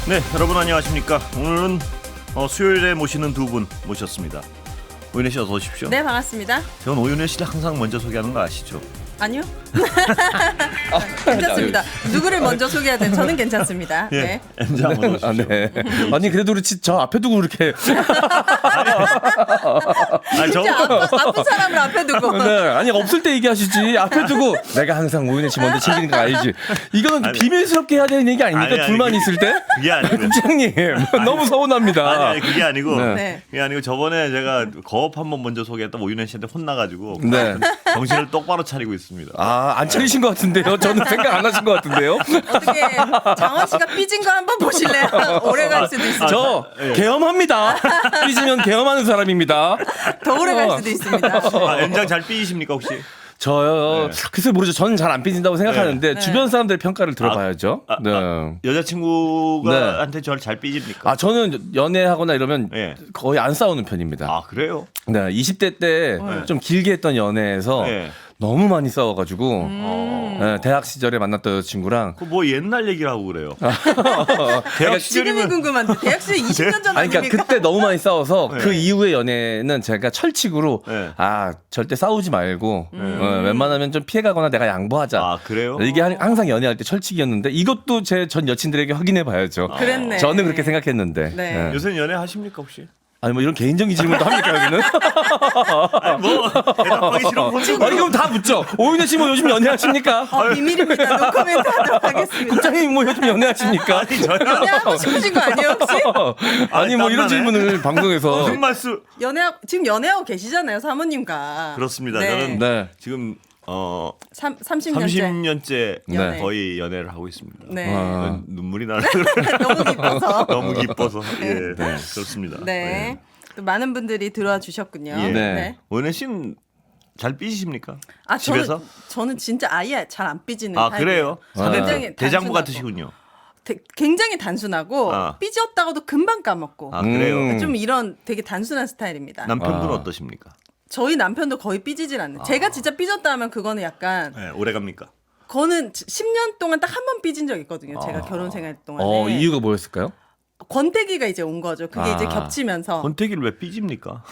네, 여러분 안녕하십니까. 오늘은 수요일에 모시는 두 분 모셨습니다. 오윤혜 씨 어서 오십시오. 네, 반갑습니다. 저는 오윤혜 씨를 항상 먼저 소개하는 거 아시죠? 아니요. 괜찮습니다. 누구를 먼저 소개해야 돼? 저는 괜찮습니다. 예, 네. MZ 한번 오십시오. 네. 아니 그래도 그렇지 저 앞에 두고 그렇게 아니, 저 진짜 아픈 사람을 앞에 두고. 네. 아니 없을 때 얘기하시지 앞에 두고 내가 항상 오윤혜 씨 먼저 챙기는 거 알지? 이거는 아니, 비밀스럽게 해야 되는 얘기 아닙니까? 아니, 둘만 그게- 있을 때? 그게 아니고 국장님 너무 서운합니다. 아니 그게 아니고 네. 그게 아니고 저번에 제가 거업 한번 먼저 소개했다 오윤혜 씨한테 혼나가지고 네. 정신을 똑바로 차리고 있습니다. 안 차리신 것 같은데요? 저는 생각 안 하신 것 같은데요? 어떻게 장원 씨가 삐진 거 한번 보실래요? 오래 갈 수도 있어요. 저 예. 계엄합니다. 삐지면 계엄하는 사람입니다. 더 오래 갈 수도 있습니다. M장 잘 삐지십니까 혹시? 저요. 네. 글쎄 모르죠. 저는 잘 안 삐진다고 생각하는데 네. 주변 사람들의 평가를 들어봐야죠. 네. 여자친구가 한테 저를 잘 삐집니까? 저는 연애하거나 이러면 예. 거의 안 싸우는 편입니다. 아 그래요? 네, 20대 때 좀 길게 했던 연애에서 네. 너무 많이 싸워가지고 음. 네, 대학 시절에 만났던 여자친구랑 그 뭐 옛날 얘기를 하고 그래요. 대학 지금이 궁금한데 대학 시절 20년 전 아니, 그러니까 아닙니까? 그때 너무 많이 싸워서 네. 그 이후의 연애는 제가 철칙으로 네. 절대 싸우지 말고 웬만하면 좀 피해가거나 내가 양보하자. 아 그래요? 이게 항상 연애할 때 철칙이었는데 이것도 제 전 여친들에게 확인해 봐야죠. 그랬네. 저는 그렇게 생각했는데. 네. 요새는 연애 하십니까 혹시? 아니 뭐 이런 개인적인 질문도 합니까 여기는? 아니 뭐 대답하기 싫으면 혼자 아니 그럼 다 묻죠. 오윤혜 씨 뭐 요즘 연애하십니까? 비밀입니다. 노코멘트 하도록 하겠습니다. 국장님 뭐 요즘 연애하십니까? 아니 저요? 연애하고 싶으신 거 아니에요 혹시? 아니 뭐 이런 땀나네. 질문을 방송에서 무슨 말씀? 지금 연애하고 계시잖아요 사모님과. 그렇습니다. 네. 저는 네. 지금 30년째. 30년째 연애. 거의 연애를 하고 있습니다. 네. 아. 눈물이 나는 너무 기뻐서. 너무 기뻐서 예 그렇습니다. 네. 또 많은 분들이 들어와 주셨군요. 예. 네. 오윤혜 씨는 잘 삐지십니까? 아, 집에서? 저는 진짜 아예 잘 안 삐지는 아 타입이에요. 그래요? 굉장히 대장부 단순하고. 같으시군요. 굉장히 단순하고 아. 삐졌다고도 금방 까먹고 아 그래요? 좀 이런 되게 단순한 스타일입니다. 남편분은 아. 어떠십니까? 저희 남편도 거의 삐지질 않는. 제가 진짜 삐졌다 하면 그거는 약간 네, 오래 갑니까? 그거는 10년 동안 딱 한 번 삐진 적 있거든요. 제가 결혼 생활 동안에. 이유가 뭐였을까요? 권태기가 이제 온 거죠. 그게 이제 겹치면서 권태기를 왜 삐집니까?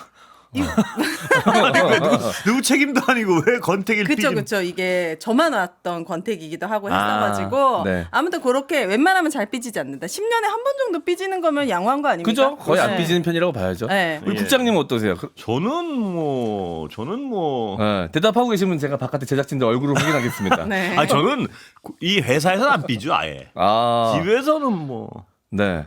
누구 책임도 아니고 왜 권태기를 그쵸 삐집? 그쵸 이게 저만 왔던 권태기이기도 하고 했어가지고 네. 아무튼 그렇게 웬만하면 잘 삐지지 않는다. 10년에 한 번 정도 삐지는 거면 양호한 거 아닙니까? 그죠? 거의 안 네. 삐지는 편이라고 봐야죠. 네. 우리 예. 국장님은 어떠세요? 저는 뭐 대답하고 계시면 제가 바깥에 제작진들 얼굴을 확인하겠습니다. 네. 아 저는 이 회사에서는 안 삐죠 아예. 집에서는 뭐 네.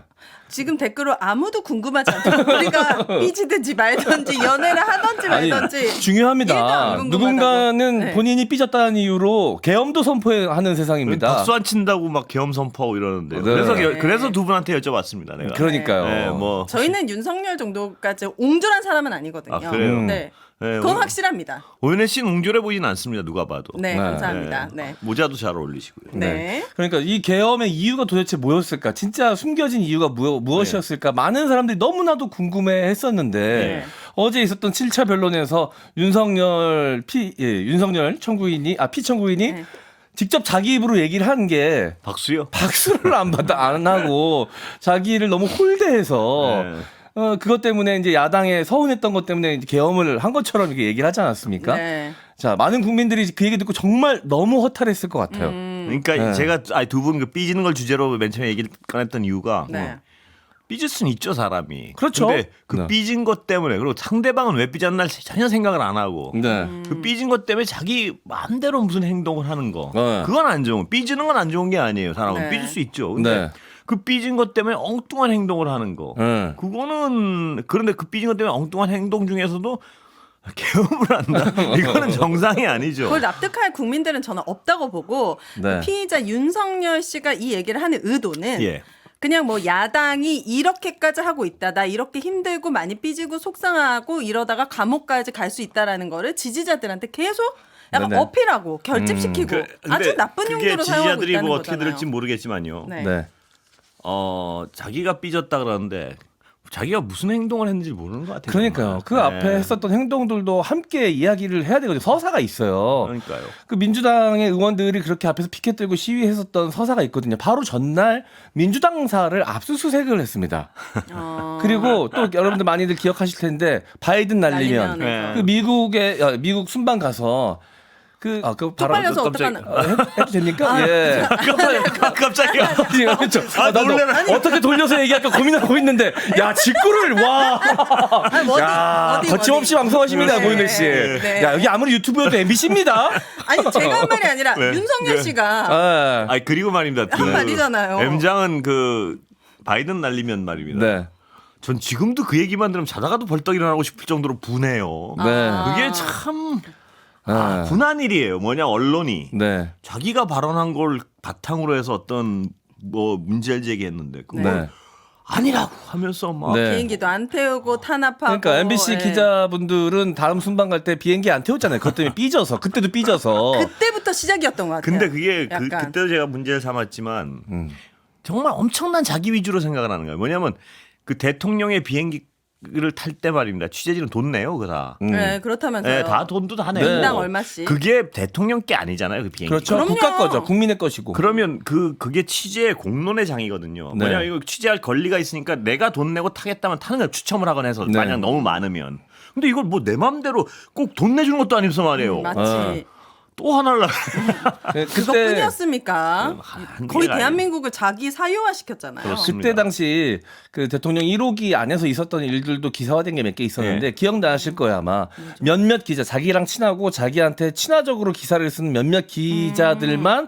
지금 댓글로 아무도 궁금하지 않죠. 우리가 삐지든지 말든지 연애를 하든지 아니 말든지 일도 안 중요합니다. 궁금하다고. 누군가는 네. 본인이 삐졌다는 이유로 계엄도 선포하는 세상입니다. 박수 안 친다고 막 계엄 선포하고 이러는데 네. 그래서 두 분한테 여쭤봤습니다. 내가. 그러니까요. 네, 뭐 저희는 윤석열 정도까지 옹졸한 사람은 아니거든요. 아, 그래요? 네. 네, 그건 확실합니다. 오윤혜 씨는 웅졸해 보이진 않습니다. 누가 봐도. 네, 네. 감사합니다. 네. 모자도 잘 어울리시고요. 네. 그러니까 이 계엄의 이유가 도대체 뭐였을까? 진짜 숨겨진 이유가 무엇이었을까? 많은 사람들이 너무나도 궁금해했었는데 네. 어제 있었던 7차 변론에서 윤석열 피청구인이 네. 직접 자기 입으로 얘기를 한 게 박수요? 박수를 안 하고 자기를 너무 홀대해서 네. 그것 때문에 이제 야당에 서운했던 것 때문에 이제 계엄을 한 것처럼 이렇게 얘기를 하지 않았습니까? 네. 자, 많은 국민들이 그 얘기 듣고 정말 너무 허탈했을 것 같아요. 그러니까 네. 제가 두 분 그 삐지는 걸 주제로 맨 처음에 얘기를 꺼냈던 이유가 네. 삐질 수는 있죠 사람이. 그렇죠. 근데 그 네. 삐진 것 때문에 그리고 상대방은 왜 삐졌나 전혀 생각을 안 하고 네. 그 삐진 것 때문에 자기 마음대로 무슨 행동을 하는 거 네. 그건 안 좋은 삐지는 건 안 좋은 게 아니에요. 사람은 네. 삐질 수 있죠. 근데 네. 그 삐진 것 때문에 엉뚱한 행동을 하는 거 네. 그거는 그런데 그 삐진 것 때문에 엉뚱한 행동 중에서도 계엄을 한다. 이거는 정상이 아니죠. 그걸 납득할 국민들은 저는 없다고 보고 네. 피의자 윤석열 씨가 이 얘기를 하는 의도는 예. 그냥 뭐 야당이 이렇게까지 하고 있다. 나 이렇게 힘들고 많이 삐지고 속상하고 이러다가 감옥까지 갈 수 있다라는 거를 지지자들한테 계속 약간 네네. 어필하고 결집시키고 근데 아주 나쁜 그게 용도로 사용하고 지지자들이 있다는 뭐 어떻게 거잖아요. 들을지 모르겠지만요. 네. 네. 자기가 삐졌다 그러는데 자기가 무슨 행동을 했는지 모르는 것 같아요. 그러니까요. 정말. 그 네. 앞에 했었던 행동들도 함께 이야기를 해야 되거든요. 서사가 있어요. 그러니까요. 그 민주당의 의원들이 그렇게 앞에서 피켓 들고 시위했었던 서사가 있거든요. 바로 전날 민주당사를 압수수색을 했습니다. 그리고 또 여러분들 많이들 기억하실 텐데 바이든 날리면 날리면. 그 미국 순방 가서 그 쪽팔려서 깜짝이야. 어떡하나. 해도 됩니까? 예. 깜짝이야. 그렇죠. 나도 놀래라. 어떻게 돌려서 얘기할까 고민하고 있는데 야 직구를 와. 아니, 야 어디, 거침없이 방송하십니다 네. 고인혜 씨. 네. 야 여기 아무리 유튜브여도 MBC입니다. 아니 제가 한 말이 아니라 네. 윤석열 네. 씨가 아, 아니 그리고 말입니다. 한 말이잖아요. M장은 그 바이든 날리면 말입니다. 네. 전 지금도 그 얘기만 들으면 자다가도 벌떡 일어나고 싶을 정도로 분해요. 네. 그게 참 아. 분한 일이에요. 뭐냐 언론이 네. 자기가 발언한 걸 바탕으로 해서 어떤 뭐 문제를 제기했는데 그걸 네. 아니라고 하면서 막 네. 비행기도 안 태우고 탄압하고. 그러니까 MBC 예. 기자분들은 다음 순방 갈 때 비행기 안 태웠잖아요. 그것 때문에 삐져서 그때도 삐져서. 그때부터 시작이었던 것 같아요. 근데 그게 약간. 그때도 제가 문제를 삼았지만 정말 엄청난 자기 위주로 생각을 하는 거예요. 뭐냐면 그 대통령의 비행기를 탈 때 말입니다. 취재진은 돈 내요, 그다. 네, 그렇다면서요. 네, 다 돈도 다 내요. 인당 얼마씩. 그게 대통령 게 아니잖아요, 그 비행기. 그렇죠. 그럼요. 국가 거죠. 국민의 것이고. 그러면 그게 취재의 공론의 장이거든요. 네. 뭐냐 이거 취재할 권리가 있으니까 내가 돈 내고 타겠다면 타는 걸 추첨을 하거나 해서 네. 만약 너무 많으면. 근데 이걸 뭐 내 맘대로 꼭 돈 내주는 것도 아니면서 말이에요. 마치 또 하나를 그것뿐이었습니까? 한계가 거의 아니에요. 대한민국을 자기 사유화 시켰잖아요. 그렇습니다. 그때 당시 그 대통령 1호기 안에서 있었던 일들도 기사화된 게 몇 개 있었는데 네. 기억나실 거예요 아마. 몇몇 기자 자기랑 친하고 자기한테 친화적으로 기사를 쓰는 몇몇 기자들만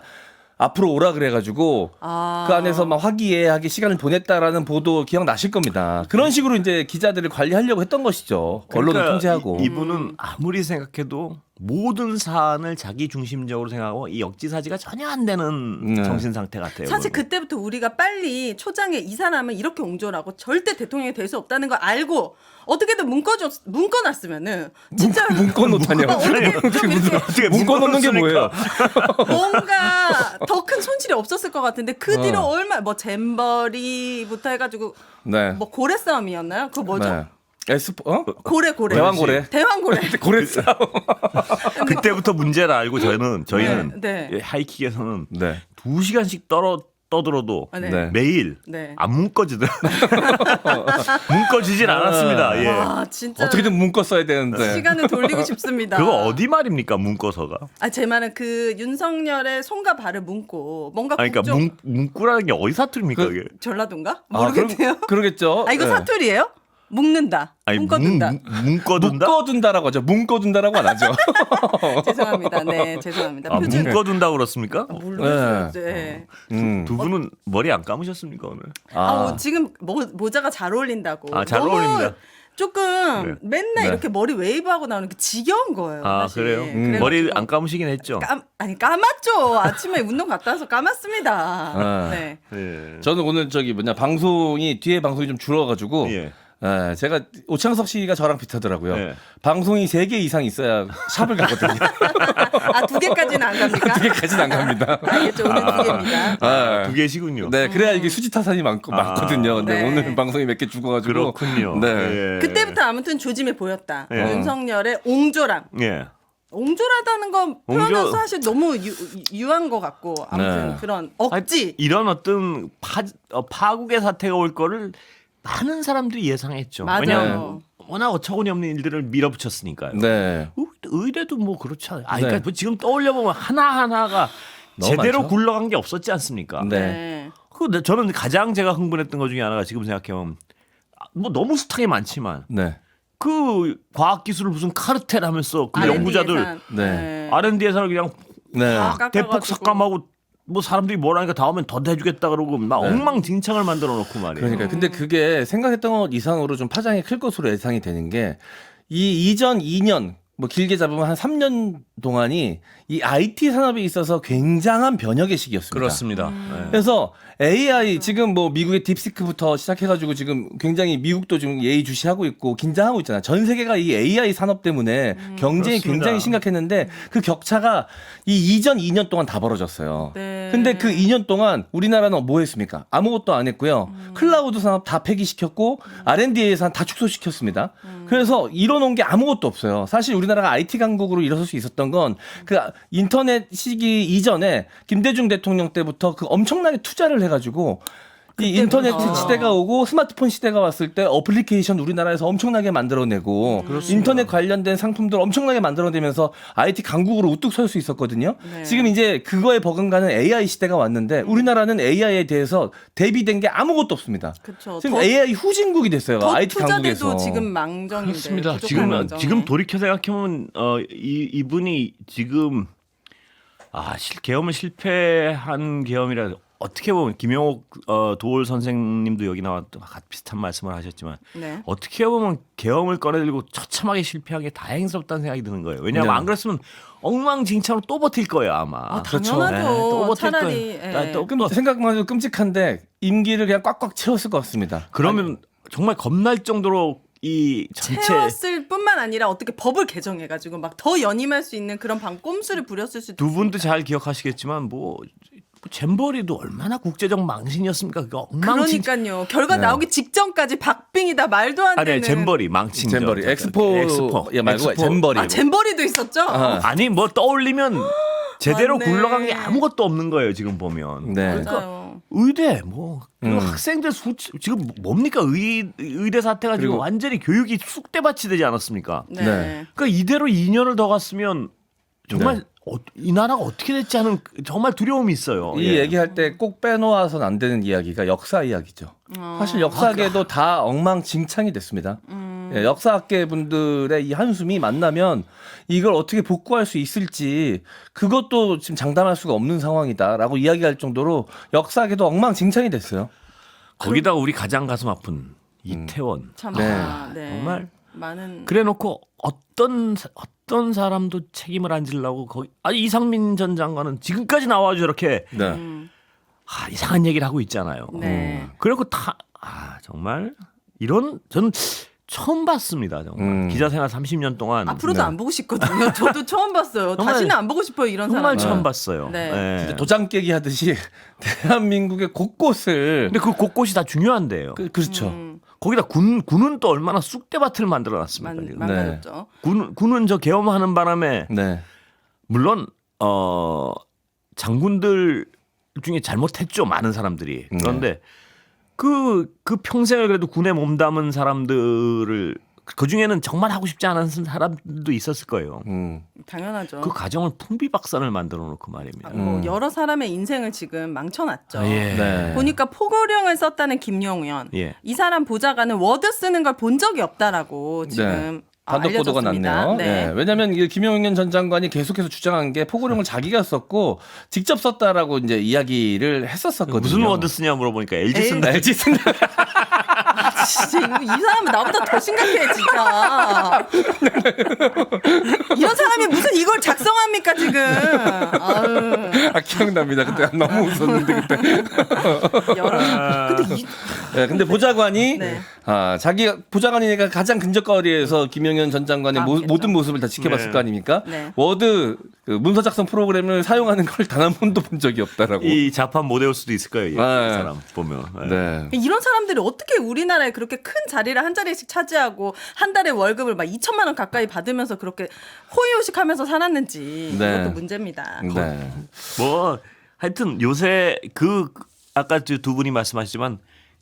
앞으로 오라 그래가지고 아. 그 안에서 막 화기애애하게 시간을 보냈다라는 보도 기억나실 겁니다. 그런 식으로 이제 기자들을 관리하려고 했던 것이죠. 언론을 그러니까 통제하고. 이분은 아무리 생각해도 모든 사안을 자기 중심적으로 생각하고 이 역지사지가 전혀 안 되는 네. 정신 상태 같아요. 사실 그거는. 그때부터 우리가 빨리 초장에 이 사람은 이렇게 옹졸하고 절대 대통령이 될 수 없다는 걸 알고 어떻게든 묶어놨으면은 진짜 묶어놓다뇨. 어떻게 좀 이렇게 어떻게 묶어놓는 게 뭐예요? 뭔가 더 큰 손실이 없었을 것 같은데 그 뒤로 어. 얼마 뭐 잼버리부터 해가지고 네. 뭐 고래 싸움이었나요? 그거 뭐죠? 네. 에스포 고래 대왕고래. 대왕고래. 고래 싸움. 그때부터 문제를 알고 저희는 네. 하이킥에서는 네. 2시간씩 떠들어도 네. 네. 매일 네. 안 묶어지더라. 묶어지질 않았습니다. 예. 와 진짜 어떻게든 묶어 써야 되는데. 시간을 돌리고 싶습니다. 그거 어디 말입니까 묶어서가? 제 말은 그 윤석열의 손과 발을 묶고 뭔가 아니, 그러니까 국정 묶으라는 게 어디 사투리입니까 그- 이게? 전라도인가? 아, 모르겠네요. 그러겠죠. 이거 네. 사투리예요? 묶는다. 아니 묶어둔다. 묶어둔다? 묶어둔다라고 하죠. 묶어둔다라고 안 하죠. 죄송합니다. 네, 죄송합니다. 아, 표준 묶어둔다 그렇습니까? 모르겠어요. 네. 두 분은 머리 안 감으셨습니까 오늘? 지금 모자가 잘 어울린다고. 아, 잘 너무 어울립니다. 조금 맨날 네. 이렇게 머리 웨이브하고 나오는 게 지겨운 거예요. 아 사실. 그래요? 그래가지고 머리 안 감으시긴 했죠. 까맣죠. 아침에 운동 갔다 와서 까맣습니다. 아. 네. 예. 저는 오늘 방송이 뒤에 방송이 좀 줄어가지고 예. 제가 오창석 씨가 저랑 비슷하더라고요. 예. 방송이 3개 이상 있어야 샵을 가거든요. 2개까지는 안 갑니까? 2개까지는 안 갑니다. 알겠죠. 오늘 2개입니다. 아, 두 개시군요. 네, 그래야 이게 수지타산이 많거든요. 근데 네. 오늘 방송이 몇 개 죽어가지고. 그렇군요. 네. 예. 그때부터 아무튼 조짐이 보였다. 예. 윤석열의 옹졸함. 예. 옹졸하다는 거 표현은 옹졸- 사실 너무 유한 것 같고 아무튼 네. 그런 아니, 억지. 이런 어떤 파국의 사태가 올 거를 많은 사람들이 예상했죠. 맞아요. 왜냐하면 워낙 어처구니 없는 일들을 밀어붙였으니까요. 네. 의대도 뭐 그렇지 않아요. 네. 그러니까 뭐 지금 떠올려 보면 하나 하나가 너무 제대로 많죠? 굴러간 게 없었지 않습니까? 네. 네. 저는 가장 제가 흥분했던 것 중에 하나가 지금 생각해보면 뭐 너무 스탁이 많지만 네. 그 과학기술을 무슨 카르텔 하면서 그 R&D 연구자들 예산. 네. R&D 예산을 그냥 네. 깎아가지고. 대폭 삭감하고 뭐 사람들이 뭐라니까 다음엔 더 해주겠다 그러고 막 엉망진창을 만들어 놓고 말이에요. 그러니까 근데 그게 생각했던 것 이상으로 좀 파장이 클 것으로 예상이 되는 게 이 이전 2년 뭐 길게 잡으면 한 3년 동안이 이 IT 산업에 있어서 굉장한 변혁의 시기였습니다. 그렇습니다. 네. 그래서 AI 지금 뭐 미국의 딥시크부터 시작해가지고 지금 굉장히 미국도 지금 예의주시하고 있고 긴장하고 있잖아요. 전 세계가 이 AI 산업 때문에 경쟁이 그렇습니다. 굉장히 심각했는데 그 격차가 이 이전 2년 동안 다 벌어졌어요. 네. 근데 그 2년 동안 우리나라는 뭐 했습니까? 아무것도 안 했고요. 클라우드 산업 다 폐기시켰고 R&D 예산 다 축소시켰습니다. 그래서 이뤄놓은 게 아무것도 없어요. 사실 우리나라가 IT 강국으로 일어설 수 있었던 건 그 인터넷 시기 이전에 김대중 대통령 때부터 그 엄청나게 투자를 해가지고 이 인터넷 시대가 오고 스마트폰 시대가 왔을 때 어플리케이션 우리나라에서 엄청나게 만들어내고 인터넷 관련된 상품들 엄청나게 만들어내면서 IT 강국으로 우뚝 설 수 있었거든요. 네. 지금 이제 그거에 버금가는 AI 시대가 왔는데 우리나라는 AI에 대해서 대비된 게 아무것도 없습니다. 그쵸. 지금 더- AI 후진국이 됐어요. 더 IT 강국에서. 투자돼도 지금 망정인데. 그렇습니다. 부족한 망정. 지금 돌이켜 생각해보면 이분이 지금 계엄을 실패한 계엄이라 어떻게 보면 김용옥 도올 선생님도 여기 나와 또 비슷한 말씀을 하셨지만 네. 어떻게 보면 계엄을 꺼내들고 처참하게 실패한 게 다행스럽다는 생각이 드는 거예요. 왜냐하면 네. 안 그랬으면 엉망진창으로 또 버틸 거예요 아마. 당연하죠. 네, 또 버틸 차라리. 거예요. 예. 생각만 해도 끔찍한데 임기를 그냥 꽉꽉 채웠을 것 같습니다. 그러면 정말 겁날 정도로 이 전체 채웠을 뿐만 아니라 어떻게 법을 개정해가지고 막 더 연임할 수 있는 그런 꼼수를 부렸을 수도 두 분도 잘 기억하시겠지만 뭐 잼버리도 얼마나 국제적 망신이었습니까? 그거 엉망진. 그러니까요. 결과 네. 나오기 직전까지 박빙이다 말도 안 되는. 아니 잼버리 망친. 잼버리 엑스포 예 말고 엑스포. 잼버리. 잼버리도 있었죠. 아니 뭐 떠올리면 제대로 맞네. 굴러간 게 아무것도 없는 거예요 지금 보면. 네. 맞아요. 의대 뭐 그 학생들 지금 뭡니까 의대 사태가 지금 그리고- 완전히 교육이 쑥대밭이 되지 않았습니까? 네. 네. 그러니까 이대로 2년을 더 갔으면 정말 네. 이 나라가 어떻게 될지 하는 정말 두려움이 있어요. 이 예. 얘기할 때 꼭 빼놓아서는 안 되는 이야기가 역사 이야기죠. 사실 역사계도 다 엉망진창이 됐습니다. 예, 역사학계 분들의 이 한숨이 만나면 이걸 어떻게 복구할 수 있을지 그것도 지금 장담할 수가 없는 상황이다라고 이야기할 정도로 역사계도 엉망진창이 됐어요. 거기다가 우리 가장 가슴 아픈 이태원. 참. 네. 네. 정말 많은. 그래놓고 어떤 사람도 책임을 안 지려고 거기 이상민 전 장관은 지금까지 나와서 이렇게 네. 이상한 얘기를 하고 있잖아요. 네. 그리고 정말 이런 저는 처음 봤습니다. 정말 기자 생활 30년 동안 앞으로도 네. 안 보고 싶거든요. 저도 처음 봤어요. 정말- 다시는 안 보고 싶어요. 이런 정말 사람. 처음 봤어요. 네. 예. 진짜 도장 깨기 하듯이 대한민국의 곳곳을 근데 그 곳곳이 다 중요한데요. 그렇죠. 거기다 군은 또 얼마나 쑥대밭을 만들어놨습니까? 지금. 망가졌죠. 군은 저 계엄하는 바람에 네. 물론 장군들 중에 잘못했죠 많은 사람들이. 그런데 그 평생을 그래도 군에 몸담은 사람들을 그 중에는 정말 하고 싶지 않은 사람들도 있었을 거예요. 당연하죠. 그 가정을 풍비박산을 만들어 놓고 말입니다. 뭐 여러 사람의 인생을 지금 망쳐놨죠. 예. 네. 보니까 포고령을 썼다는 김용현. 예. 이 사람 보좌관은 워드 쓰는 걸 본 적이 없다라고 지금 단독 보도가 알려졌습니다. 났네요. 네. 네. 왜냐하면 이게 김용현 전 장관이 계속해서 주장한 게 포고령을 자기가 썼고 직접 썼다라고 이제 이야기를 했었었거든요. 무슨 워드 쓰냐 물어보니까 LG 쓴다. LG 쓴다. 진짜 이 사람은 나보다 더 심각해 진짜. 이런 사람이 무슨 이걸 작성합니까 지금? 아유, 아, 기억납니다. 그때 너무 웃었는데 그때. 근데 네, 근데 보좌관이 네. 자기 보좌관이니까 가장 근접거리에서 김용현 전 장관의 그렇겠죠. 모든 모습을 다 지켜봤을 네. 거 아닙니까? 네. 워드 그 문서 작성 프로그램을 사용하는 걸 단 한 번도 본 적이 없다라고. 이 자판 못 외울 수도 있을 거예요. 이 네. 사람 보면. 네. 이런 사람들이 어떻게 우리나라에 그렇게 큰 자리를 한 자리씩 차지하고 한 달에 월급을 막 2천만 원 가까이 받으면서 그렇게 호의호식하면서 살았는지 네. 이것도 문제입니다. 네. 뭐 하여튼 요새 아까 두 분이 말씀하셨지만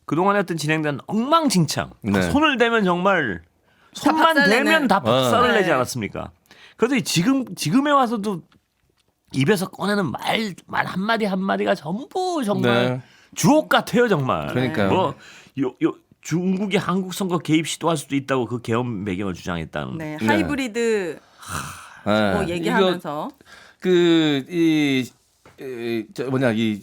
그동안에 어떤 진행된 엉망진창 네. 손을 대면 정말 손만 박살내는. 대면 다 박살을 네. 내지 않았습니까? 그래서 지금에 와서도 입에서 꺼내는 말 한마디 한마디가 전부 정말 네. 주옥 같아요 정말. 그러니까요. 뭐 중국이 한국 선거 개입 시도할 수도 있다고 그 계엄 배경을 주장했다는. 네, 네. 하이브리드 네. 뭐 얘기하면서 이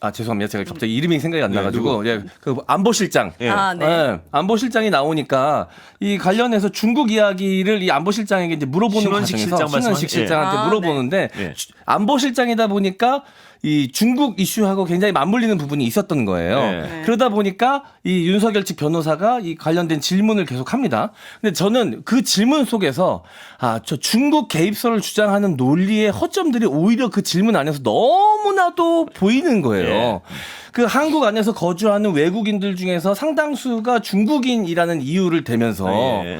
죄송합니다. 제가 갑자기 이름이 생각이 안 네, 나가지고 그 안보실장. 예. 아, 네. 안보실장이 나오니까 이 관련해서 중국 이야기를 이 안보실장에게 이제 물어보는 신원식 과정에서 실장 신원식 말씀하시- 실장한테 예. 물어보는데 네. 안보실장이다 보니까 이 중국 이슈하고 굉장히 맞물리는 부분이 있었던 거예요. 네. 그러다 보니까 이 윤석열 측 변호사가 이 관련된 질문을 계속합니다. 근데 저는 그 질문 속에서 저 중국 개입설을 주장하는 논리의 허점들이 오히려 그 질문 안에서 너무나도 보이는 거예요. 네. 그 한국 안에서 거주하는 외국인들 중에서 상당수가 중국인이라는 이유를 대면서 예.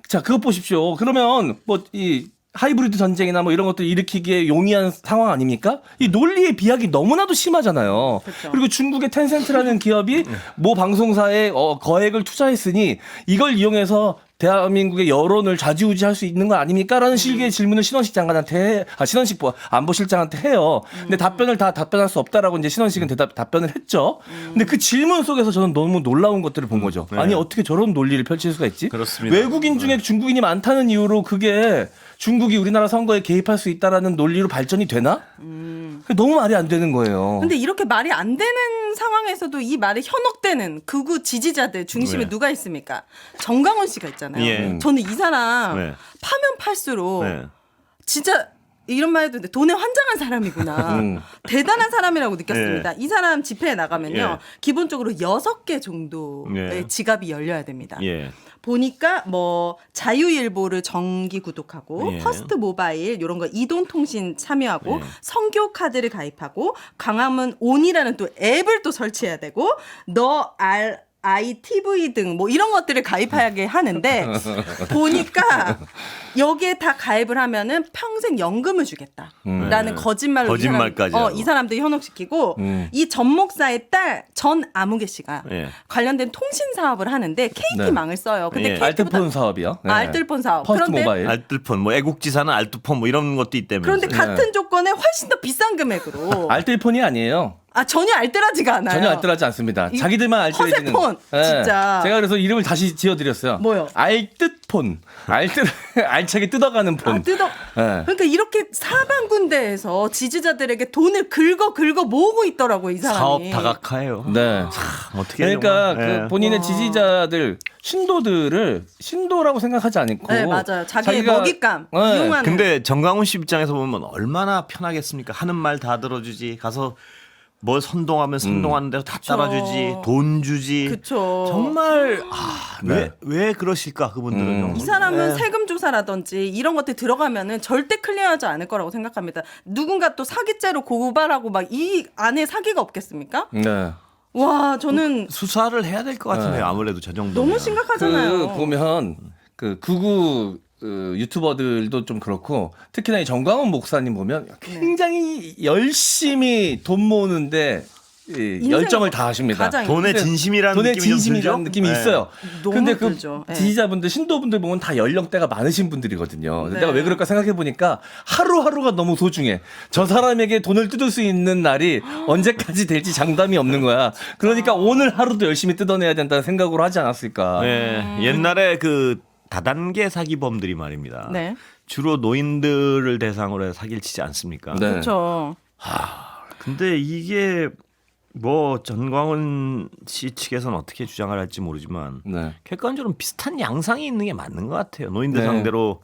자, 그것 보십시오. 그러면 이 하이브리드 전쟁이나 이런 것들 일으키기에 용이한 상황 아닙니까? 이 논리의 비약이 너무나도 심하잖아요. 그렇죠. 그리고 중국의 텐센트라는 기업이 모 방송사에 거액을 투자했으니 이걸 이용해서 대한민국의 여론을 좌지우지할 수 있는 거 아닙니까? 라는 식의 질문을 신원식 장관한테 신원식 안보실장한테 해요. 근데 답변을 다 답변할 수 없다라고 이제 신원식은 답변을 했죠. 근데 그 질문 속에서 저는 너무 놀라운 것들을 본 거죠. 네. 아니 어떻게 저런 논리를 펼칠 수가 있지? 그렇습니다. 외국인 중에 중국인이 많다는 이유로 그게 중국이 우리나라 선거에 개입할 수 있다라는 논리로 발전이 되나? 그게 너무 말이 안 되는 거예요. 근데 이렇게 말이 안 되는 상황에서도 이 말에 현혹되는 극우 지지자들 중심에 네. 누가 있습니까? 정강원 씨가 있잖아요. 예. 저는 이 사람 네. 파면 팔수록 네. 진짜 이런 말 해도 되는데 돈에 환장한 사람이구나. 대단한 사람이라고 느꼈습니다. 이 사람 집회에 나가면요. 예. 기본적으로 6개 정도의 예. 지갑이 열려야 됩니다. 예. 보니까 자유일보를 정기 구독하고 예. 퍼스트 모바일 이런 거 이동통신 참여하고 예. 성교 카드를 가입하고 광화문 온이라는 또 앱을 또 설치해야 되고 ITV 등 이런 것들을 가입하게 하는데 보니까 여기에 다 가입을 하면은 평생 연금을 주겠다라는 네. 거짓말로 거짓말까지 하고. 이 사람들 현혹시키고 이 전 목사의 딸 전 아무개 씨가 예. 관련된 통신 사업을 하는데 KT망을 써요. 근데 예. KT보다 알뜰폰 사업이요. 네. 알뜰폰 사업. 퍼스트 그런데 모바일. 알뜰폰, 애국지사는 알뜰폰 이런 것도 있다면서. 그런데 같은 조건에 훨씬 더 비싼 금액으로 알뜰폰이 아니에요. 전혀 알뜰하지가 않아요. 전혀 알뜰하지 않습니다. 이 자기들만 알뜰해지는. 허세폰, 진짜. 제가 그래서 이름을 다시 지어드렸어요. 뭐요? 알뜰폰. 알차게 뜯어가는 폰. 뜯어. 네. 그러니까 이렇게 사방군데에서 지지자들에게 돈을 긁어 모으고 있더라고요, 이 사람이. 사업 다각화예요. 네. 어떻게 그러니까 정말. 그 본인의 지지자들 신도들을 신도라고 생각하지 않고 네, 맞아요. 자기의 먹잇감 네. 이용하는. 근데 정강훈 씨 입장에서 보면 얼마나 편하겠습니까? 하는 말 다 들어주지. 가서 뭘 선동하면 선동하는 대로 다 따라주지. 돈 주지. 그쵸. 정말 네. 왜 그러실까 그분들은 정말. 이 사람은 네. 세금 조사라든지 이런 것들 들어가면은 절대 클리어하지 않을 거라고 생각합니다. 누군가 또 사기죄로 고발하고 막 이 안에 사기가 없겠습니까? 네. 와, 저는 수사를 해야 될 것 같은데요. 아무래도 저 정도. 너무 심각하잖아요. 보면 그 극우 유튜버들도 좀 그렇고 특히나 이 정광훈 목사님 보면 굉장히 열심히 돈 모으는데 열정을 다 하십니다. 가장 돈의 근데 진심이라는 돈의 느낌이 좀 진심이라는 들죠? 느낌이 네. 있어요. 너무 근데 그 들죠. 네. 지지자분들, 신도분들 보면 다 연령대가 많으신 분들이거든요. 네. 내가 왜 그럴까 생각해 보니까 하루하루가 너무 소중해. 저 사람에게 돈을 뜯을 수 있는 날이 언제까지 될지 장담이 없는 거야. 그러니까 오늘 하루도 열심히 뜯어내야 된다는 생각으로 하지 않았을까. 네. 옛날에 그 다단계 사기범들이 말입니다. 네. 주로 노인들을 대상으로 해서 사기를 치지 않습니까? 네. 그렇죠. 근데 이게 전광훈 씨 측에서는 어떻게 주장을 할지 모르지만 네. 객관적으로 비슷한 양상이 있는 게 맞는 것 같아요. 노인들 네. 상대로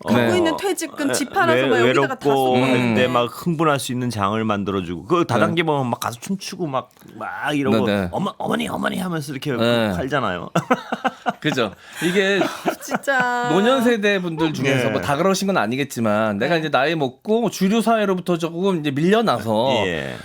갖고 있는 퇴직금 집 팔아서 막 여기다가 다 외롭고 쏘고. 할 때 막 흥분할 수 있는 장을 만들어주고 그 다단계 보면 막 가서 춤추고 막 이러고 네, 네. 어머니 하면서 이렇게 네. 팔잖아요. 그죠. 이게 진짜 노년 세대 분들 중에서 네. 뭐 다 그러신 건 아니겠지만 내가 이제 나이 먹고 주류 사회로부터 조금 이제 밀려나서 예.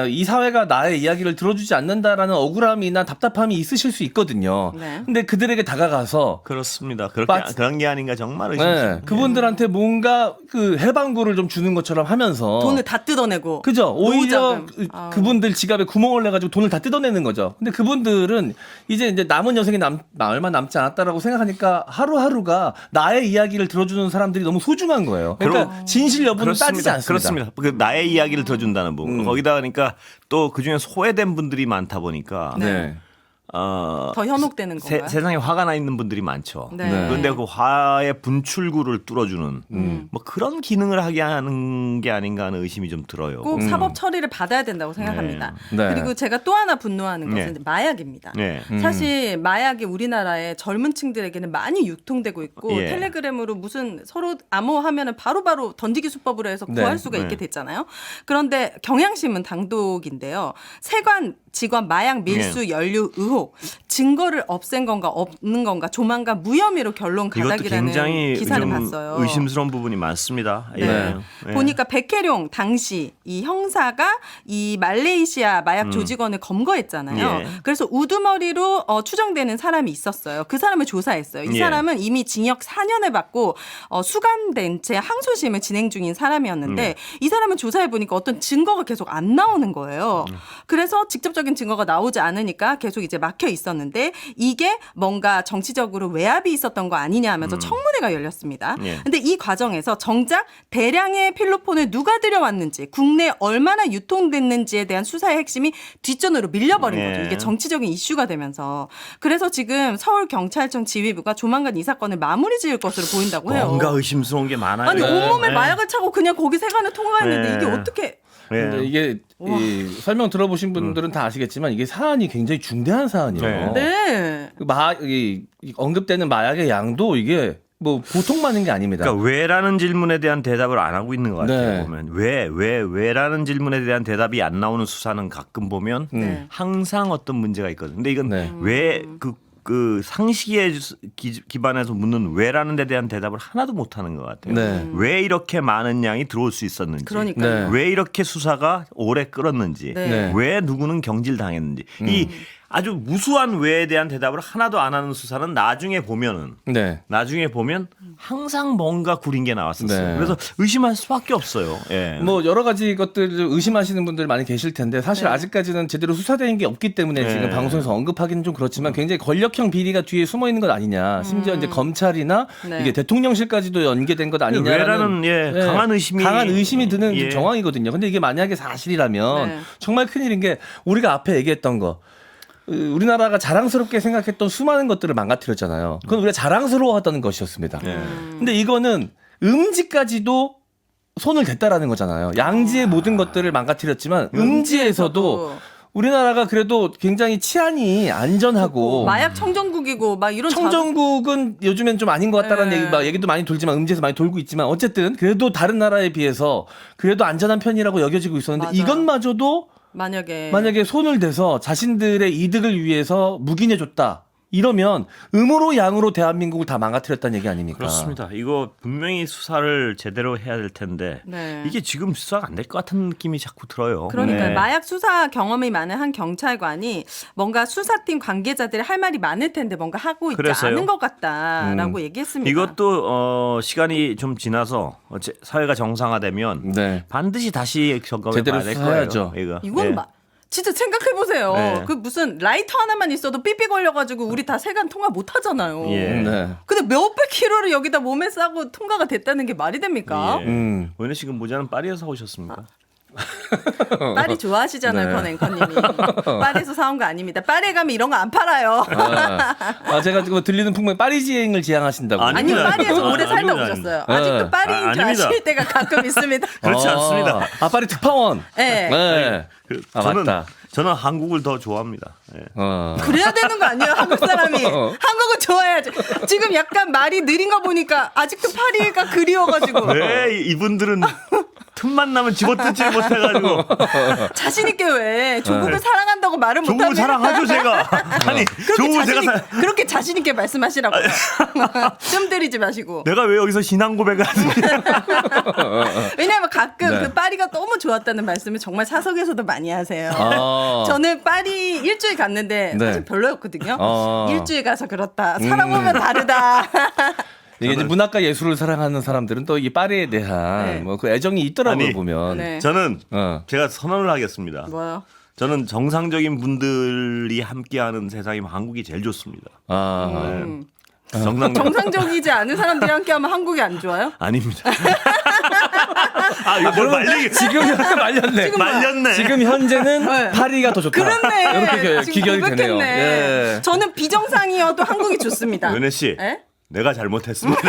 이 사회가 나의 이야기를 들어주지 않는다라는 억울함이나 답답함이 있으실 수 있거든요. 네. 근데 그들에게 다가가서 그렇습니다. 맞- 그런 게 아닌가 정말 네, 의심스럽네요. 그분들한테 뭔가 그 해방구를 좀 주는 것처럼 하면서 돈을 다 뜯어내고. 그죠. 오히려 노후자금. 아우. 그분들 지갑에 구멍을 내가지고 돈을 다 뜯어내는 거죠. 근데 그분들은 이제 남은 여생이 얼마 남지 않았다라고 생각하니까 하루하루가 나의 이야기를 들어주는 사람들이 너무 소중한 거예요. 그러니까 진실 여부는 따지지 않습니다. 그렇습니다. 그 나의 이야기를 들어준다는 부분. 거기다 그러니까 또 그중에 소외된 분들이 많다 보니까 네. 더 현혹되는 건가요? 세상에 화가 나 있는 분들이 많죠. 네. 그런데 그 화의 분출구를 뚫어주는 뭐 그런 기능을 하게 하는 게 아닌가 하는 의심이 좀 들어요. 꼭 사법 처리를 받아야 된다고 생각합니다. 네. 그리고 제가 또 하나 분노하는 것은 네. 이제 마약입니다. 네. 사실 마약이 우리나라의 젊은 층들에게는 많이 유통되고 있고 예. 텔레그램으로 무슨 서로 암호하면은 바로바로 던지기 수법으로 해서 구할 네. 수가 네. 있게 됐잖아요. 그런데 경향신문 당독인데요. 세관 직원 마약 밀수 연루 의혹 증거를 없앤 건가 없는 건가 조만간 무혐의로 결론 이것도 가닥이라는 굉장히 기사를 좀 봤어요. 의심스러운 부분이 많습니다. 네. 예. 보니까 백혜룡 당시 이 형사가 이 말레이시아 마약 조직원을 검거했잖아요. 예. 그래서 우두머리로 추정되는 사람이 있었어요. 그 사람을 조사했어요. 이 예. 사람은 이미 징역 4년을 받고 수감된 채 항소심을 진행 중인 사람이었는데 이 사람은 조사해 보니까 어떤 증거가 계속 안 나오는 거예요. 그래서 직접적인 증거가 나오지 않으니까 계속 이제 막혀 있었는데 이게 뭔가 정치적으로 외압이 있었던 거 아니냐 하면서 청문회가 열렸습니다. 예. 근데 이 과정에서 정작 대량의 필로폰을 누가 들여왔는지 국내에 얼마나 유통됐는지에 대한 수사의 핵심이 뒷전으로 밀려버린 예. 거죠. 이게 정치적인 이슈가 되면서. 그래서 지금 서울경찰청 지휘부가 조만간 이 사건을 마무리 지을 것으로 보인다고 해요. 뭔가 의심스러운 게 많아요. 아니 네. 온몸에 네. 마약을 차고 그냥 거기 세관을 통과했는데 네. 이게 어떻게 근데 예. 이게 이 설명 들어보신 분들은 다 아시겠지만 이게 사안이 굉장히 중대한 사안이에요. 네. 이 언급되는 마약의 양도 이게 뭐 보통 많은 게 아닙니다. 그러니까 왜라는 질문에 대한 대답을 안 하고 있는 것 같아요. 네. 보면 왜라는 질문에 대한 대답이 안 나오는 수사는 가끔 보면 네. 항상 어떤 문제가 있거든요. 근데 이건 네. 왜 그 상식에 기반해서 묻는 왜라는 데 대한 대답을 하나도 못 하는 것 같아요. 네. 왜 이렇게 많은 양이 들어올 수 있었는지, 그러니까요. 네. 왜 이렇게 수사가 오래 끌었는지, 네. 네. 왜 누구는 경질당했는지 이 아주 무수한 왜에 대한 대답을 하나도 안 하는 수사는 나중에 보면 항상 뭔가 구린 게 나왔었어요. 네. 그래서 의심할 수밖에 없어요. 예. 뭐 여러 가지 것들을 의심하시는 분들 많이 계실 텐데 사실 네. 아직까지는 제대로 수사된 게 없기 때문에 네. 지금 방송에서 언급하기는 좀 그렇지만 굉장히 권력형 비리가 뒤에 숨어 있는 것 아니냐. 심지어 이제 검찰이나 네. 이게 대통령실까지도 연계된 것 아니냐라는 왜라는 강한 의심이 드는 예. 정황이거든요. 근데 이게 만약에 사실이라면 네. 정말 큰일인 게 우리가 앞에 얘기했던 거. 우리나라가 자랑스럽게 생각했던 수많은 것들을 망가뜨렸잖아요. 그건 우리가 자랑스러워하던 것이었습니다. 예. 근데 이거는 음지까지도 손을 댔다라는 거잖아요. 양지의 모든 것들을 망가뜨렸지만 음지에서도 우리나라가 그래도 굉장히 치안이 안전하고 마약 청정국이고 막 이런 청정국은 요즘엔 좀 아닌 것 같다라는 네. 얘기도 많이 돌지만 음지에서 많이 돌고 있지만 어쨌든 그래도 다른 나라에 비해서 그래도 안전한 편이라고 여겨지고 있었는데 맞아요. 이것마저도 만약에 손을 대서 자신들의 이득을 위해서 묵인해줬다. 이러면 음으로 양으로 대한민국을 다 망가뜨렸다는 얘기 아닙니까? 그렇습니다. 이거 분명히 수사를 제대로 해야 될 텐데 네. 이게 지금 수사가 안 될 것 같은 느낌이 자꾸 들어요. 그러니까 네. 마약 수사 경험이 많은 한 경찰관이 뭔가 수사팀 관계자들이 할 말이 많을 텐데 뭔가 하고 있지 그래서요? 않은 것 같다라고 얘기했습니다. 이것도 시간이 좀 지나서 사회가 정상화되면 네. 반드시 다시 점검해 제대로 봐야 될 수사해야죠. 거예요. 이건 네. 진짜 생각해 보세요. 네. 그 무슨 라이터 하나만 있어도 삐삐 걸려가지고 우리 다 세관 통과 못 하잖아요. 예. 네. 근데 몇백 킬로를 여기다 몸에 싸고 통과가 됐다는 게 말이 됩니까? 예. 원래 지금 모자는 파리에서 오셨습니까? 파리 좋아하시잖아요, 네. 건 앵커님이. 파리에서 사온 거 아닙니다. 파리에 가면 이런 거 안 팔아요. 제가 지금 들리는 풍문에 파리지행을 지향하신다고. 아니, 아니, 파리에서 오래 살다 아닙니다. 오셨어요. 네. 아직도 파리인 줄 아닙니다. 아실 때가 가끔 있습니다. 그렇지 않습니다. 파리 특파원. 네. 네. 맞다. 저는 한국을 더 좋아합니다. 예. 그래야 되는 거 아니에요, 한국 사람이. 한국은 좋아야지. 지금 약간 말이 느린 거 보니까 아직도 파리가 그리워가지고. 왜 이분들은 틈만 나면 집어뜯지 못해가지고 자신 있게 왜 조국을 사랑한다고 말을 못하면. 조국을 사랑하죠 제가. 아니 조국을 제가 그렇게 자신 있게 말씀하시라고. 좀 때리지 마시고. 내가 왜 여기서 신앙 고백을 하지? 왜냐하면 가끔 네. 그 파리가 너무 좋았다는 말씀을 정말 사석에서도 많이 하세요. 아. 저는 파리 일주일 갔는데 네. 사실 별로였거든요. 아. 일주일 가서 그렇다. 살아보면 다르다. 이게 이제 문학과 예술을 사랑하는 사람들은 또 이 파리에 대한 네. 뭐 그 애정이 있더라고요 아니, 보면. 네. 저는 제가 선언을 하겠습니다. 뭐요? 저는 정상적인 분들이 함께하는 세상이면 한국이 제일 좋습니다. 음. 정상적 정상적이지 않은 사람들이 함께하면 한국이 안 좋아요? 아닙니다. 이거 뭘 말리기 지금 현재 말렸네. 말렸네. 지금 현재는 네. 파리가 더 좋다. 그렇네. 이렇게 지금 귀결이 고백했네. 되네요. 예. 저는 비정상이어도 한국이 좋습니다. 윤혜 씨. 예? 내가 잘못했습니다.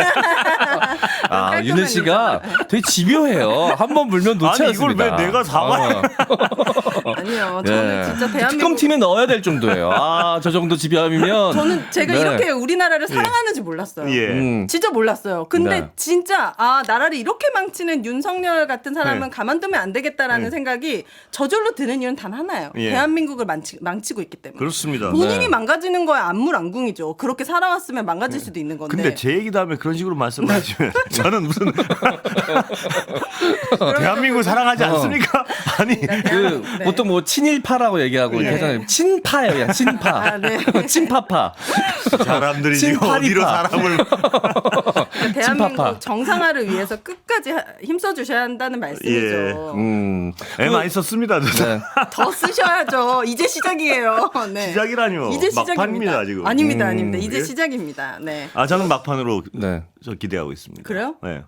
윤혜 씨가 되게 집요해요. 한 번 물면 놓지 아니, 이걸 않습니다. 왜 내가 사과해? 아니요. 저는 예. 진짜 대한민국 특검팀에 넣어야 될 정도예요. 저 정도 집요함이면. 저는 제가 네. 이렇게 우리나라를 사랑하는지 몰랐어요. 예. 진짜 몰랐어요. 근데 네. 진짜 나라를 이렇게 망치는 윤석열 같은 사람은 네. 가만두면 안 되겠다라는 생각이 저절로 드는 이유는 단 하나예요. 예. 대한민국을 망치고 있기 때문에. 그렇습니다. 본인이 네. 망가지는 거야 안물안궁이죠. 그렇게 살아왔으면 망가질 수도 있는 건데. 근데 제 얘기도 하면 그런 식으로 말씀하시면 저는 무슨 대한민국 사랑하지 않습니까? 아니 그 네. 보통 뭐 친일파라고 얘기하고 이렇게 하잖아요. 친파예요, 친파. 네. 친파파. 사람들이 지금 친파리파. 어디로 사람을 대한민국 친파파. 정상화를 위해서 끝까지 힘써 주셔야 한다는 말씀이죠. 애 많이 썼습니다. 네. 더 쓰셔야죠. 이제 시작이에요. 네. 시작이라뇨. 이제 시작입니다. 막판입니다 지금. 아닙니다, 아닙니다. 이제 예? 시작입니다. 네. 저는 막판으로 네. 저 기대하고 있습니다. 그래요? 네.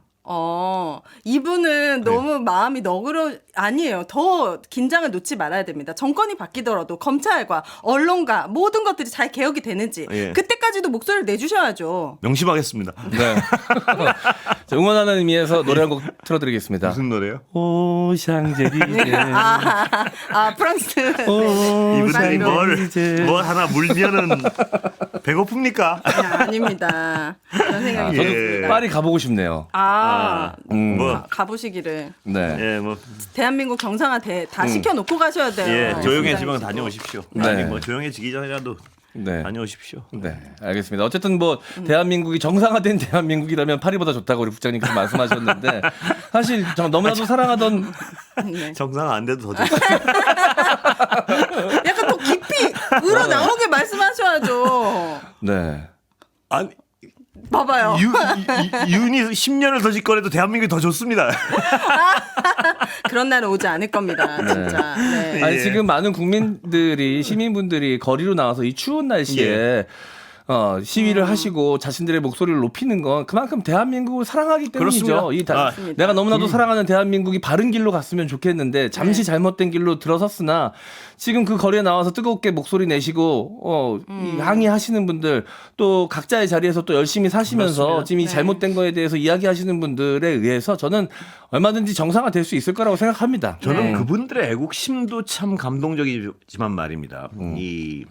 이분은 너무 마음이 아니에요. 더 긴장을 놓지 말아야 됩니다. 정권이 바뀌더라도 검찰과 언론과 모든 것들이 잘 개혁이 되는지 예. 그때까지도 목소리를 내주셔야죠. 명심하겠습니다. 네. 자, 응원하는 의미에서 노래 한 곡 틀어드리겠습니다. 무슨 노래요? 오샹제리제. 프랑스. 이분들이 네. 뭘 하나 물면은 배고픕니까? 아닙니다. 그런 생각이 저도 듭니다. 파리 가보고 싶네요. 뭐 가보시기를. 네. 예, 뭐 대한민국 정상화 다 시켜놓고 가셔야 돼요. 예, 조용해지면 시장이시고. 다녀오십시오. 네. 아니 뭐 조용해지기 전이라도 네. 다녀오십시오. 네, 알겠습니다. 어쨌든 뭐 대한민국이 정상화된 대한민국이라면 파리보다 좋다고 우리 국장님께서 말씀하셨는데 사실 너무나도 사랑하던 네. 정상 안 돼도 더 좋죠. 약간 더 깊이 우러나오게 말씀하셔야죠. 네. 아니 봐봐요. 윤이 10년을 더 짓거려도 대한민국이 더 좋습니다. 그런 날은 오지 않을 겁니다. 진짜. 네. 아니 예. 지금 많은 국민들이 시민분들이 거리로 나와서 이 추운 날씨에 시위를 하시고 자신들의 목소리를 높이는 건 그만큼 대한민국을 사랑하기 때문이죠. 그렇습니다. 내가 너무나도 사랑하는 대한민국이 바른 길로 갔으면 좋겠는데 잠시 잘못된 길로 들어섰으나 지금 그 거리에 나와서 뜨겁게 목소리 내시고 이 항의하시는 분들 또 각자의 자리에서 또 열심히 사시면서 그렇습니다. 지금 이 잘못된 거에 대해서 이야기하시는 분들에 의해서 저는 얼마든지 정상화 될 수 있을 거라고 생각합니다. 저는 그분들의 애국심도 참 감동적이지만 말입니다. 이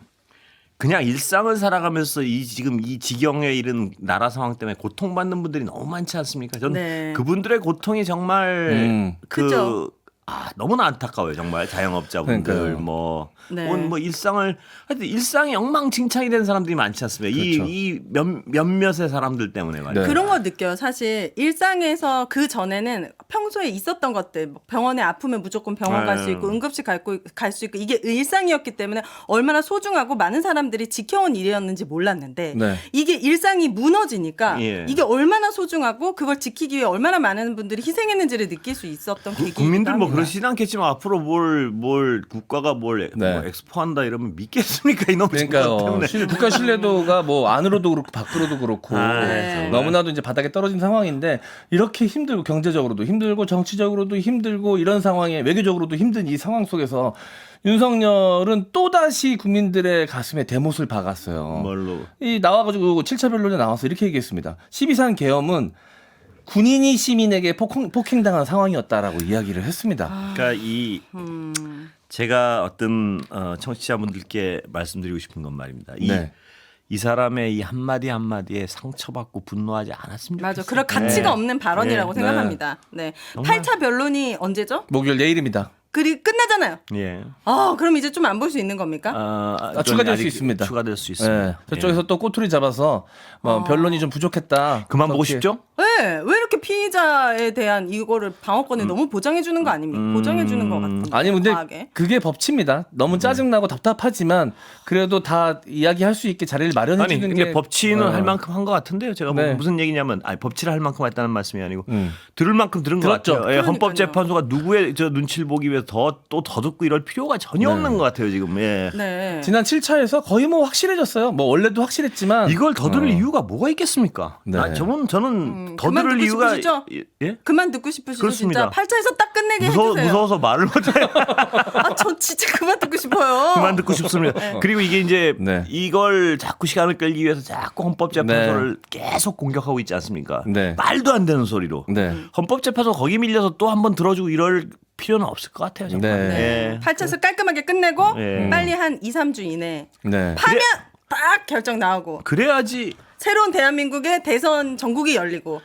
그냥 일상을 살아가면서 지금 이 지경에 이른 나라 상황 때문에 고통받는 분들이 너무 많지 않습니까? 저는 네. 그분들의 고통이 정말 그죠. 너무나 안타까워요. 정말 자영업자분들 그러니까요. 뭐 네. 뭐 일상을 하여튼 일상이 엉망진창이 된 사람들이 많지 않습니까? 그렇죠. 이 몇몇의 사람들 때문에 말이에요. 네. 그런 거 느껴요. 사실 일상에서 그 전에는 평소에 있었던 것들 뭐 병원에 아프면 무조건 병원 갈 수 있고 응급실 갈 수 있고 이게 일상이었기 때문에 얼마나 소중하고 많은 사람들이 지켜온 일이었는지 몰랐는데 네. 이게 일상이 무너지니까 예. 이게 얼마나 소중하고 그걸 지키기 위해 얼마나 많은 분들이 희생했는지를 느낄 수 있었던 계기이기도 국민들 뭐 합니다. 그러시진 않겠지만 앞으로 뭘 국가가 뭘 네. 뭐 엑스포한다 이러면 믿겠습니까 이놈 그러니까요. 때문에. 국가 신뢰도가 뭐 안으로도 그렇고 밖으로도 그렇고 네. 너무나도 이제 바닥에 떨어진 상황인데 이렇게 힘들고 경제적으로도 힘들고 정치적으로도 힘들고 이런 상황에 외교적으로도 힘든 이 상황 속에서 윤석열은 또다시 국민들의 가슴에 대못을 박았어요. 뭘로? 이 나와가지고 7차 변론에 나와서 이렇게 얘기했습니다. 12.3 계엄은 군인이 시민에게 폭행당한 상황이었다라고 이야기를 했습니다. 그러니까 제가 어떤 청취자분들께 말씀드리고 싶은 건 말입니다. 네. 이 사람의 이 한마디 한마디에 상처받고 분노하지 않았으면 좋겠어요. 맞아. 그럴 가치가 네. 없는 발언이라고 네. 생각합니다. 네. 정말. 8차 변론이 언제죠? 목요일 내일입니다. 끝나잖아요. 예. 그럼 이제 좀 안 볼 수 있는 겁니까? 추가될 아직 수 있습니다. 추가될 수 있습니다. 네. 저쪽에서 또 꼬투리 잡아서 변론이 좀 부족했다. 그만 보고 그렇게. 싶죠? 네, 왜 이렇게 피의자에 대한 이거를 방어권을 너무 보장해 주는 거 아닙니까? 보장해 주는 것 같은데. 아니 근데 과하게. 그게 법치입니다. 너무 짜증나고 답답하지만 그래도 다 이야기할 수 있게 자리를 마련해 아니 주는 이게 게 법치는 할 만큼 한 것 같은데요. 제가 네. 무슨 얘기냐면 법치를 할 만큼 했다는 말씀이 아니고 들을 만큼 들은 것 들었죠. 같아요. 예, 그러니까요. 헌법재판소가 누구의 눈치를 보기 위해서 더 듣고 이럴 필요가 전혀 없는 것 같아요 지금. 예. 네. 지난 7차에서 거의 뭐 확실해졌어요. 뭐 원래도 확실했지만 이걸 더 들을 이유가 뭐가 있겠습니까? 네. 저는 더 더 그만 들을 듣고 이유가 싶으시죠? 예? 그만 듣고 싶으시죠? 그렇습니다. 진짜 8차에서 딱 끝내게 해주세요. 무서워서 말을 못해요. 아, 저 진짜 그만 듣고 싶어요. 그만 듣고 싶습니다. 그리고 이게 이제 네. 이걸 자꾸 시간을 끌기 위해서 자꾸 헌법재판소를 계속 공격하고 있지 않습니까? 네. 말도 안 되는 소리로. 네. 헌법재판소 거기 밀려서 또 한 번 들어주고 이럴 필요는 없을 것 같아요. 정말. 네. 예. 8차에서 깔끔하게 끝내고 예. 빨리 한 2, 3주 이내 네. 파면 딱 결정 나오고 그래야지 새로운 대한민국의 대선 전국이 열리고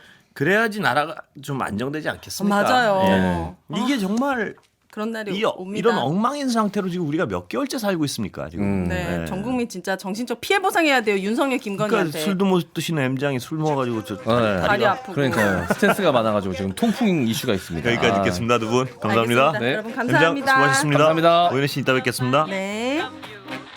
나라가 좀 안정되지 않겠습니까? 맞아요. 예. 이게 정말 그런 날이 이, 옵니다. 이런 엉망인 상태로 지금 우리가 몇 개월째 살고 있습니까? 지금. 네, 예. 전 국민 진짜 정신적 피해 보상해야 돼요. 윤석열, 그러니까 김건희한테. 술도 못 드시는 M장이 술 먹어가지고 저 다리 아프고. 그러니까요. 스트레스가 많아가지고 지금 통풍 이슈가 있습니다. 여기까지 듣겠습니다, 두 분. 감사합니다. 알겠습니다. 네. 여러분 M장 감사합니다. 수고하셨습니다. 감사합니다. 오현희 씨 이따 뵙겠습니다. 네.